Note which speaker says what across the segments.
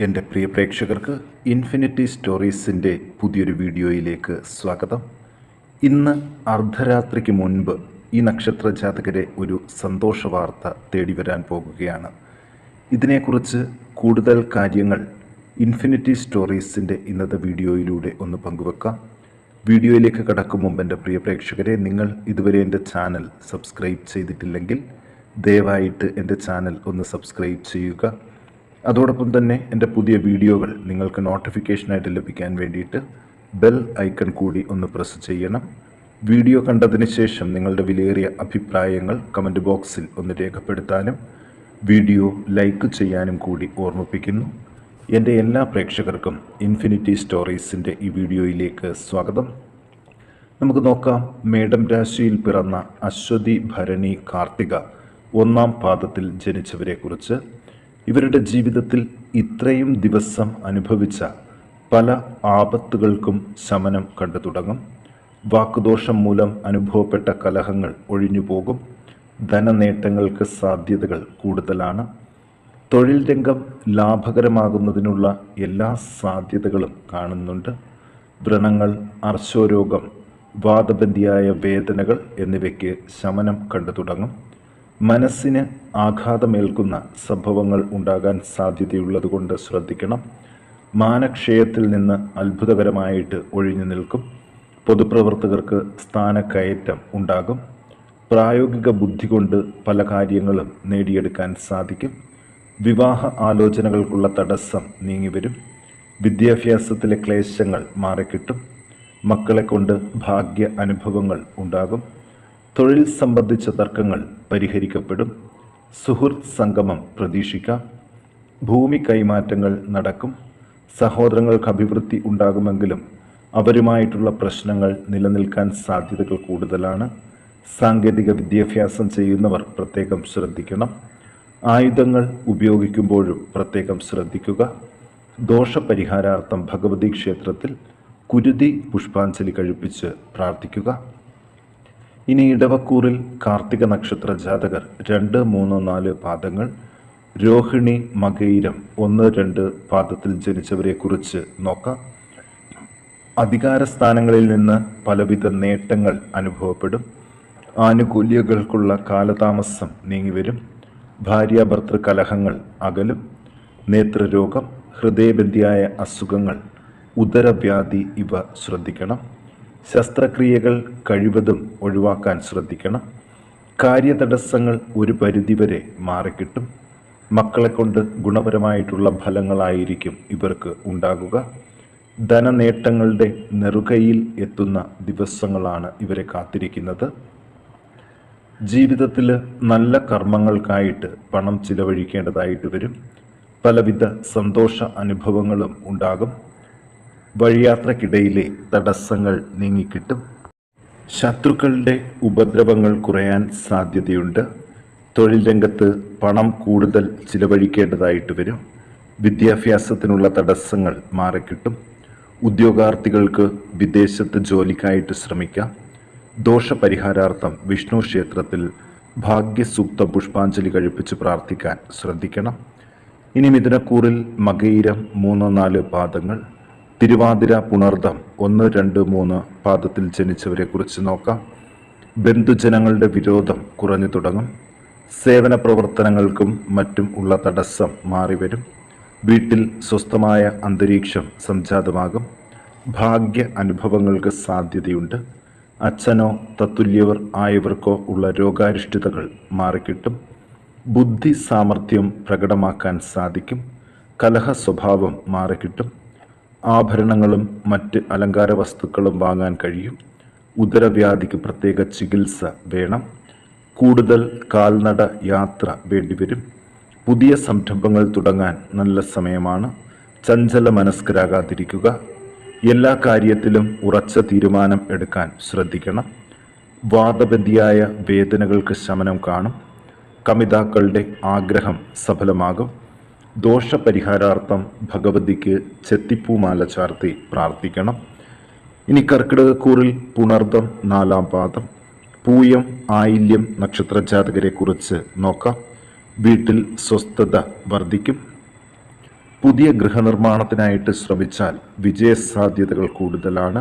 Speaker 1: എൻ്റെ പ്രിയ പ്രേക്ഷകർക്ക് ഇൻഫിനിറ്റി സ്റ്റോറീസിൻ്റെ പുതിയൊരു വീഡിയോയിലേക്ക് സ്വാഗതം. ഇന്ന് അർദ്ധരാത്രിക്ക് മുൻപ് ഈ നക്ഷത്ര ജാതകരെ ഒരു സന്തോഷ വാർത്ത തേടി വരാൻ പോകുകയാണ്. ഇതിനെക്കുറിച്ച് കൂടുതൽ കാര്യങ്ങൾ ഇൻഫിനിറ്റി സ്റ്റോറീസിൻ്റെ ഇന്നത്തെ വീഡിയോയിലൂടെ ഒന്ന് പങ്കുവെക്കാം. വീഡിയോയിലേക്ക് കടക്കും മുമ്പ് എൻ്റെ പ്രിയ പ്രേക്ഷകരെ, നിങ്ങൾ ഇതുവരെ എൻ്റെ ചാനൽ സബ്സ്ക്രൈബ് ചെയ്തിട്ടില്ലെങ്കിൽ ദയവായിട്ട് എൻ്റെ ചാനൽ ഒന്ന് സബ്സ്ക്രൈബ് ചെയ്യുക. അതോടൊപ്പം തന്നെ എൻ്റെ പുതിയ വീഡിയോകൾ നിങ്ങൾക്ക് നോട്ടിഫിക്കേഷനായിട്ട് ലഭിക്കാൻ വേണ്ടിയിട്ട് ബെൽ ഐക്കൺ കൂടി ഒന്ന് പ്രസ് ചെയ്യണം. വീഡിയോ കണ്ടതിന് ശേഷം നിങ്ങളുടെ വിലയേറിയ അഭിപ്രായങ്ങൾ കമൻറ്റ് ബോക്സിൽ ഒന്ന് രേഖപ്പെടുത്താനും വീഡിയോ ലൈക്ക് ചെയ്യാനും കൂടി ഓർമ്മിപ്പിക്കുന്നു. എൻ്റെ എല്ലാ പ്രേക്ഷകർക്കും ഇൻഫിനിറ്റി സ്റ്റോറീസിൻ്റെ ഈ വീഡിയോയിലേക്ക് സ്വാഗതം. നമുക്ക് നോക്കാം, മേടം രാശിയിൽ പിറന്ന അശ്വതി, ഭരണി, കാർത്തിക ഒന്നാം പാദത്തിൽ ജനിച്ചവരെക്കുറിച്ച്. ഇവരുടെ ജീവിതത്തിൽ ഇത്രയും ദിവസം അനുഭവിച്ച പല ആപത്തുകൾക്കും ശമനം കണ്ടു തുടങ്ങും. വാക്കുദോഷം മൂലം അനുഭവപ്പെട്ട കലഹങ്ങൾ ഒഴിഞ്ഞുപോകും. ധനനേട്ടങ്ങൾക്ക് സാധ്യതകൾ കൂടുതലാണ്. തൊഴിൽ രംഗം ലാഭകരമാകുന്നതിനുള്ള എല്ലാ സാധ്യതകളും കാണുന്നുണ്ട്. വ്രണങ്ങൾ, അർശോരോഗം, വാതബന്ധിയായ വേദനകൾ എന്നിവയ്ക്ക് ശമനം കണ്ടു തുടങ്ങും. മനസ്സിന് ആഘാതമേൽക്കുന്ന സംഭവങ്ങൾ ഉണ്ടാകാൻ സാധ്യതയുള്ളതുകൊണ്ട് ശ്രദ്ധിക്കണം. മാനക്ഷയത്തിൽ നിന്ന് അത്ഭുതകരമായിട്ട് ഒഴിഞ്ഞു നിൽക്കും. പൊതുപ്രവർത്തകർക്ക് സ്ഥാനക്കയറ്റം ഉണ്ടാകും. പ്രായോഗിക ബുദ്ധി കൊണ്ട് പല കാര്യങ്ങളും നേടിയെടുക്കാൻ സാധിക്കും. വിവാഹ ആലോചനകൾക്കുള്ള തടസ്സം നീങ്ങിവരും. വിദ്യാഭ്യാസത്തിലെ ക്ലേശങ്ങൾ മാറിക്കിട്ടും. മക്കളെ കൊണ്ട് ഭാഗ്യ അനുഭവങ്ങൾ ഉണ്ടാകും. തൊഴിൽ സംബന്ധിച്ച തർക്കങ്ങൾ പരിഹരിക്കപ്പെടും. സുഹൃത്ത് സംഗമം പ്രതീക്ഷിക്കാം. ഭൂമി കൈമാറ്റങ്ങൾ നടക്കും. സഹോദരങ്ങൾക്ക് അഭിവൃദ്ധി ഉണ്ടാകുമെങ്കിലും അവരുമായിട്ടുള്ള പ്രശ്നങ്ങൾ നിലനിൽക്കാൻ സാധ്യതകൾ കൂടുതലാണ്. സാങ്കേതിക വിദ്യാഭ്യാസം ചെയ്യുന്നവർ പ്രത്യേകം ശ്രദ്ധിക്കണം. ആയുധങ്ങൾ ഉപയോഗിക്കുമ്പോഴും പ്രത്യേകം ശ്രദ്ധിക്കുക. ദോഷപരിഹാരാർത്ഥം ഭഗവതി ക്ഷേത്രത്തിൽ കുരുതി പുഷ്പാഞ്ജലി കഴിപ്പിച്ച് പ്രാർത്ഥിക്കുക. ഇനി ഇടവക്കൂറിൽ കാർത്തിക നക്ഷത്ര ജാതകർ 2, 3, 4 പാദങ്ങൾ, രോഹിണി, മകയിരം 1, 2 പാദത്തിൽ ജനിച്ചവരെക്കുറിച്ച് നോക്കാം. അധികാരസ്ഥാനങ്ങളിൽ നിന്ന് പലവിധ നേട്ടങ്ങൾ അനുഭവപ്പെടും. ആനുകൂല്യങ്ങൾക്കുള്ള കാലതാമസം നീങ്ങിവരും. ഭാര്യാഭർത്തൃ കലഹങ്ങൾ അകലും. നേത്രരോഗം, ഹൃദയബന്ധിയായ അസുഖങ്ങൾ, ഉദരവ്യാധി ഇവ ശ്രദ്ധിക്കണം. ശസ്ത്രക്രിയകൾ കഴിവതും ഒഴിവാക്കാൻ ശ്രദ്ധിക്കണം. കാര്യതടസ്സങ്ങൾ ഒരു പരിധിവരെ മാറിക്കിട്ടും. മക്കളെ കൊണ്ട് ഗുണപരമായിട്ടുള്ള ഫലങ്ങളായിരിക്കും ഇവർക്ക് ഉണ്ടാകുക. ധനനേട്ടങ്ങളുടെ നെറുകയിൽ എത്തുന്ന ദിവസങ്ങളാണ് ഇവരെ കാത്തിരിക്കുന്നത്. ജീവിതത്തിൽ നല്ല കർമ്മങ്ങൾക്കായിട്ട് പണം ചിലവഴിക്കേണ്ടതായിട്ട് വരും. പലവിധ സന്തോഷ അനുഭവങ്ങളും ഉണ്ടാകും. വഴിയാത്രക്കിടയിലെ തടസ്സങ്ങൾ നീങ്ങിക്കിട്ടും. ശത്രുക്കളുടെ ഉപദ്രവങ്ങൾ കുറയാൻ സാധ്യതയുണ്ട്. തൊഴിൽ രംഗത്ത് പണം കൂടുതൽ ചിലവഴിക്കേണ്ടതായിട്ട് വരും. വിദ്യാഭ്യാസത്തിനുള്ള തടസ്സങ്ങൾ മാറിക്കിട്ടും. ഉദ്യോഗാർത്ഥികൾക്ക് വിദേശത്ത് ജോലിക്കായിട്ട് ശ്രമിക്കാം. ദോഷപരിഹാരാർത്ഥം വിഷ്ണു ക്ഷേത്രത്തിൽ ഭാഗ്യസൂക്ത പുഷ്പാഞ്ജലി കഴിപ്പിച്ച് പ്രാർത്ഥിക്കാൻ ശ്രദ്ധിക്കണം. ഇനി മിഥുനക്കൂറിൽ മകയിരം 3, 4 പാദങ്ങൾ, തിരുവാതിര, പുണർദം 1, 2, 3 പാദത്തിൽ ജനിച്ചവരെക്കുറിച്ച് നോക്കാം. ബന്ധുജനങ്ങളുടെ വിരോധം കുറഞ്ഞു തുടങ്ങും. സേവന പ്രവർത്തനങ്ങൾക്കും മറ്റും ഉള്ള തടസ്സം മാറിവരും. വീട്ടിൽ സ്വസ്ഥമായ അന്തരീക്ഷം സംജാതമാകും. ഭാഗ്യ അനുഭവങ്ങൾക്ക് സാധ്യതയുണ്ട്. അച്ഛനോ തത്തുല്യവർ ആയവർക്കോ ഉള്ള രോഗാരിഷ്ഠിതകൾ മാറിക്കിട്ടും. ബുദ്ധി സാമർഥ്യം പ്രകടമാക്കാൻ സാധിക്കും. കലഹ സ്വഭാവം മാറിക്കിട്ടും. ആഭരണങ്ങളും മറ്റ് അലങ്കാര വസ്തുക്കളും വാങ്ങാൻ കഴിയും. ഉദരവ്യാധിക്ക് പ്രത്യേക ചികിത്സ വേണം. കൂടുതൽ കാൽനട യാത്ര വേണ്ടിവരും. പുതിയ സംരംഭങ്ങൾ തുടങ്ങാൻ നല്ല സമയമാണ്. ചഞ്ചല മനസ്കരാകാതിരിക്കുക. എല്ലാ കാര്യത്തിലും ഉറച്ച തീരുമാനം എടുക്കാൻ ശ്രദ്ധിക്കണം. വാതബന്ധിയായ വേദനകൾക്ക് ശമനം കാണും. കമിതാക്കളുടെ ആഗ്രഹം സഫലമാകും. ദോഷപരിഹാരാർത്ഥം ഭഗവതിക്ക് ചെത്തിപ്പൂമാല ചാർത്തി പ്രാർത്ഥിക്കണം. ഇനി കർക്കിടകക്കൂറിൽ പുണർദം 4 പാദം, പൂയം, ആയില്യം നക്ഷത്രജാതകരെക്കുറിച്ച് നോക്കാം. വീട്ടിൽ സ്വസ്ഥത വർദ്ധിക്കും. പുതിയ ഗൃഹനിർമ്മാണത്തിനായിട്ട് ശ്രമിച്ചാൽ വിജയസാധ്യതകൾ കൂടുതലാണ്.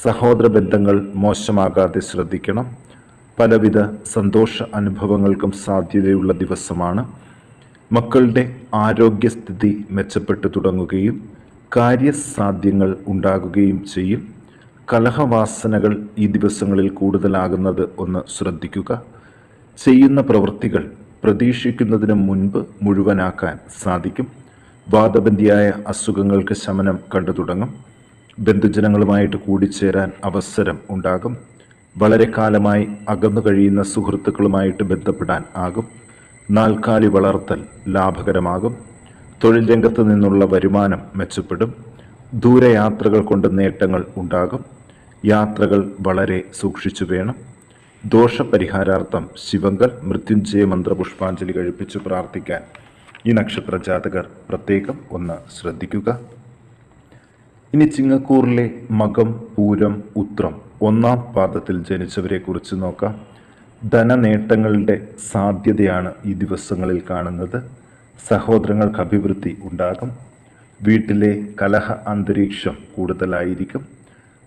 Speaker 1: സഹോദര ബന്ധങ്ങൾ മോശമാകാതെ ശ്രദ്ധിക്കണം. പലവിധ സന്തോഷ അനുഭവങ്ങൾക്കും സാധ്യതയുള്ള ദിവസമാണ്. മക്കളുടെ ആരോഗ്യസ്ഥിതി മെച്ചപ്പെട്ടു തുടങ്ങുകയും കാര്യസാധ്യങ്ങൾ ഉണ്ടാകുകയും ചെയ്യും. കലഹവാസനകൾ ഈ ദിവസങ്ങളിൽ കൂടുതലാകുന്നത് ഒന്ന് ശ്രദ്ധിക്കുക. ചെയ്യുന്ന പ്രവൃത്തികൾ പ്രതീക്ഷിക്കുന്നതിന് മുൻപ് മുഴുവനാക്കാൻ സാധിക്കും. വാദബന്ധിയായ അസുഖങ്ങൾക്ക് ശമനം കണ്ടു തുടങ്ങും. ബന്ധുജനങ്ങളുമായിട്ട് കൂടിച്ചേരാൻ അവസരം ഉണ്ടാകും. വളരെ കാലമായി അകന്നു കഴിയുന്ന സുഹൃത്തുക്കളുമായിട്ട് ബന്ധപ്പെടാൻ ആകും. നാൽക്കാലി വളർത്തൽ ലാഭകരമാകും. തൊഴിൽ രംഗത്ത് നിന്നുള്ള വരുമാനം മെച്ചപ്പെടും. ദൂരയാത്രകൾ കൊണ്ട് നേട്ടങ്ങൾ ഉണ്ടാകും. യാത്രകൾ വളരെ സൂക്ഷിച്ചു വേണം. ദോഷപരിഹാരാർത്ഥം ശിവങ്കൽ മൃത്യുഞ്ജയ മന്ത്രപുഷ്പാഞ്ജലി കഴിപ്പിച്ച് പ്രാർത്ഥിക്കാൻ ഈ നക്ഷത്ര ജാതകർ പ്രത്യേകം ഒന്ന് ശ്രദ്ധിക്കുക. ഇനി ചിങ്ങക്കൂറിലെ മകം, പൂരം, ഉത്രം ഒന്നാം പാദത്തിൽ ജനിച്ചവരെ കുറിച്ച് നോക്കാം. ധനനേട്ടങ്ങളുടെ സാധ്യതയാണ് ഈ ദിവസങ്ങളിൽ കാണുന്നത്. സഹോദരങ്ങൾക്ക് അഭിവൃദ്ധി ഉണ്ടാകും. വീട്ടിലെ കലഹ അന്തരീക്ഷം കൂടുതലായിരിക്കും.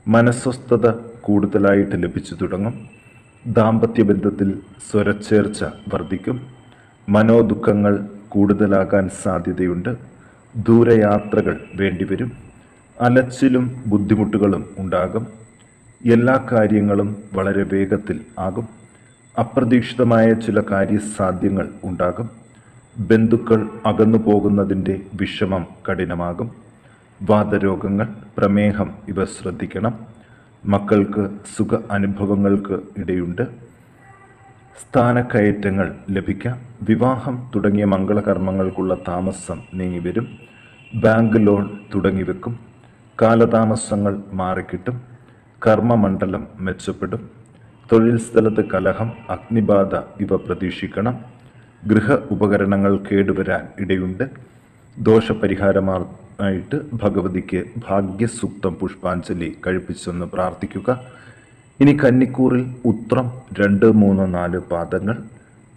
Speaker 1: മനസ്വസ്ഥത കൂടുതലായിട്ട് ലഭിച്ചു തുടങ്ങും. ദാമ്പത്യ ബന്ധത്തിൽ സ്വരച്ചേർച്ച വർദ്ധിക്കും. മനോദുഃഖങ്ങൾ കൂടുതലാകാൻ സാധ്യതയുണ്ട്. ദൂരയാത്രകൾ വേണ്ടിവരും. അലച്ചിലും ബുദ്ധിമുട്ടുകളും ഉണ്ടാകും. എല്ലാ കാര്യങ്ങളും വളരെ വേഗത്തിൽ ആകും. അപ്രതീക്ഷിതമായ ചില കാര്യസാധ്യങ്ങൾ ഉണ്ടാകും. ബന്ധുക്കൾ അകന്നു പോകുന്നതിൻ്റെ വിഷമം കഠിനമാകും. വാതരോഗങ്ങൾ, പ്രമേഹം ഇവ ശ്രദ്ധിക്കണം. മക്കൾക്ക് സുഖ അനുഭവങ്ങൾക്ക് ഇടയുണ്ട്. സ്ഥാനക്കയറ്റങ്ങൾ ലഭിക്കാം. വിവാഹം തുടങ്ങിയ മംഗളകർമ്മങ്ങൾക്കുള്ള താമസം നീങ്ങിവരും. Bank loan തുടങ്ങിവെക്കും. കാലതാമസങ്ങൾ മാറിക്കിട്ടും. കർമ്മമണ്ഡലം മെച്ചപ്പെടും. തൊഴിൽ സ്ഥലത്ത് കലഹം, അഗ്നിബാധ ഇവ പ്രതീക്ഷിക്കണം. ഗൃഹ ഉപകരണങ്ങൾ കേടുവരാൻ ഇടയുണ്ട്. ദോഷപരിഹാരമായിട്ട് ഭഗവതിക്ക് ഭാഗ്യസൂക്തം പുഷ്പാഞ്ജലി കഴിപ്പിച്ചെന്ന് പ്രാർത്ഥിക്കുക. ഇനി കന്നിക്കൂറിൽ ഉത്രം 2, 3, 4 പാദങ്ങൾ,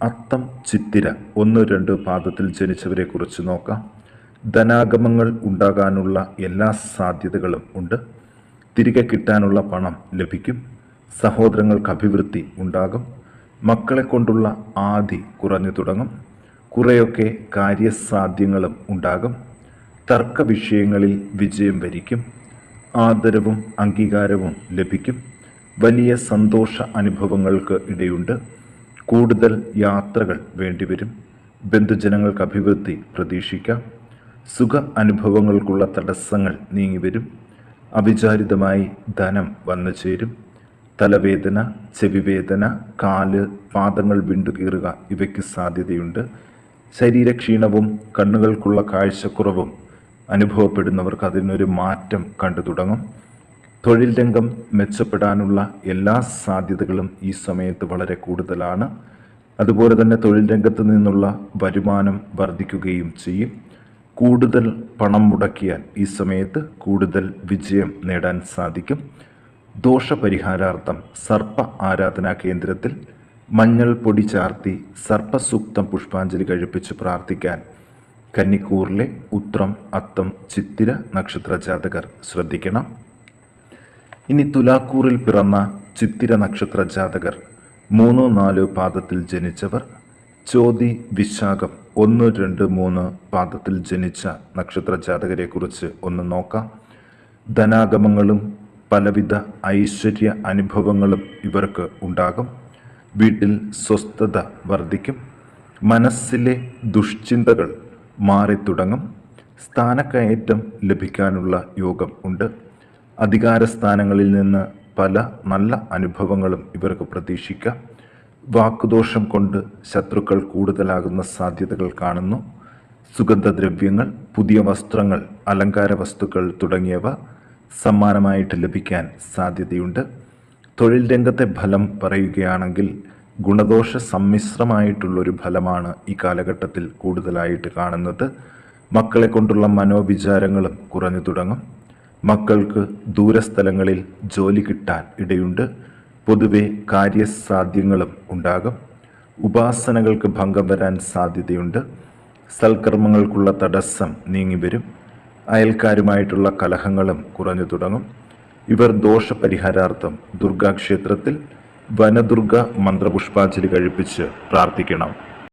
Speaker 1: അത്തം, ചിത്തിര 1, 2 പാദത്തിൽ ജനിച്ചവരെ കുറിച്ച് നോക്കാം. ധനാഗമങ്ങൾ ഉണ്ടാകാനുള്ള എല്ലാ സാധ്യതകളും ഉണ്ട്. തിരികെ കിട്ടാനുള്ള പണം ലഭിക്കും. സഹോദരങ്ങൾക്ക് അഭിവൃദ്ധി ഉണ്ടാകും. മക്കളെ കൊണ്ടുള്ള ആദി കുറഞ്ഞു തുടങ്ങും. കുറേയൊക്കെ കാര്യസാധ്യങ്ങളും ഉണ്ടാകും. തർക്ക വിഷയങ്ങളിൽ വിജയം വരിക്കും. ആദരവും അംഗീകാരവും ലഭിക്കും. വലിയ സന്തോഷ അനുഭവങ്ങൾക്ക് ഇടയുണ്ട്. കൂടുതൽ യാത്രകൾ വേണ്ടിവരും. ബന്ധുജനങ്ങൾക്ക് അഭിവൃദ്ധി പ്രതീക്ഷിക്കാം. സുഖ അനുഭവങ്ങൾക്കുള്ള തടസ്സങ്ങൾ നീങ്ങിവരും. അവിചാരിതമായി ധനം വന്നു ചേരും. തലവേദന, ചെവിവേദന, കാല്, പാദങ്ങൾ വിണ്ടുകീറുക ഇവയ്ക്ക് സാധ്യതയുണ്ട്. ശരീരക്ഷീണവും കണ്ണുകൾക്കുള്ള കാഴ്ചക്കുറവും അനുഭവപ്പെടുന്നവർക്ക് അതിനൊരു മാറ്റം കണ്ടു തുടങ്ങും. തൊഴിൽ രംഗം മെച്ചപ്പെടാനുള്ള എല്ലാ സാധ്യതകളും ഈ സമയത്ത് വളരെ കൂടുതലാണ്. അതുപോലെ തന്നെ തൊഴിൽ രംഗത്ത് നിന്നുള്ള വരുമാനം വർദ്ധിക്കുകയും ചെയ്യും. കൂടുതൽ പണം മുടക്കിയാൽ ഈ സമയത്ത് കൂടുതൽ വിജയം നേടാൻ സാധിക്കും. ദോഷപരിഹാരാർത്ഥം സർപ്പ ആരാധനാ കേന്ദ്രത്തിൽ മഞ്ഞൾ പൊടി ചാർത്തി സർപ്പസൂക്തം പുഷ്പാഞ്ജലി കഴിപ്പിച്ച് പ്രാർത്ഥിക്കാൻ കന്നിക്കൂറിലെ ഉത്രം, അത്തം, ചിത്തിര നക്ഷത്ര ജാതകർ ശ്രദ്ധിക്കണം. ഇനി തുലാക്കൂറിൽ പിറന്ന ചിത്തിര നക്ഷത്ര ജാതകർ 3, 4 പാദത്തിൽ ജനിച്ചവർ, ചോതി, വിശാഖം 1, 2, 3 പാദത്തിൽ ജനിച്ച നക്ഷത്ര ജാതകരെ കുറിച്ച് ഒന്ന് നോക്കാം. ധനാഗമങ്ങളും പലവിധ ഐശ്വര്യ അനുഭവങ്ങളും ഇവർക്ക് ഉണ്ടാകും. വീട്ടിൽ സ്വസ്ഥത വർദ്ധിക്കും. മനസ്സിലെ ദുഷ്ചിന്തകൾ മാറിത്തുടങ്ങും. സ്ഥാനക്കയറ്റം ലഭിക്കാനുള്ള യോഗം ഉണ്ട്. അധികാരസ്ഥാനങ്ങളിൽ നിന്ന് പല നല്ല അനുഭവങ്ങളും ഇവർക്ക് പ്രതീക്ഷിക്കാം. വാക്കുദോഷം കൊണ്ട് ശത്രുക്കൾ കൂടുതലാകുന്ന സാധ്യതകൾ കാണുന്നു. സുഗന്ധദ്രവ്യങ്ങൾ, പുതിയ വസ്ത്രങ്ങൾ, അലങ്കാര വസ്തുക്കൾ തുടങ്ങിയവ സമ്മാനമായിട്ട് ലഭിക്കാൻ സാധ്യതയുണ്ട്. തൊഴിൽ രംഗത്തെ ഫലം പറയുകയാണെങ്കിൽ ഗുണദോഷ സമ്മിശ്രമായിട്ടുള്ളൊരു ഫലമാണ് ഈ കാലഘട്ടത്തിൽ കൂടുതലായിട്ട് കാണുന്നത്. മക്കളെ കൊണ്ടുള്ള മനോവിചാരങ്ങളും കുറഞ്ഞു തുടങ്ങും. മക്കൾക്ക് ദൂരസ്ഥലങ്ങളിൽ ജോലി കിട്ടാൻ ഇടയുണ്ട്. പൊതുവെ കാര്യസാധ്യങ്ങളും ഉണ്ടാകും. ഉപാസനകൾക്ക് ഭംഗം വരാൻ സാധ്യതയുണ്ട്. സൽക്കർമ്മങ്ങൾക്കുള്ള തടസ്സം നീങ്ങിവരും. അയൽക്കാരുമായിട്ടുള്ള കലഹങ്ങളും കുറഞ്ഞു തുടങ്ങും. ഇവർ ദോഷപരിഹാരാർത്ഥം ദുർഗാക്ഷേത്രത്തിൽ വനദുർഗ മന്ത്രപുഷ്പാഞ്ജലി കഴിപ്പിച്ച് പ്രാർത്ഥിക്കണം.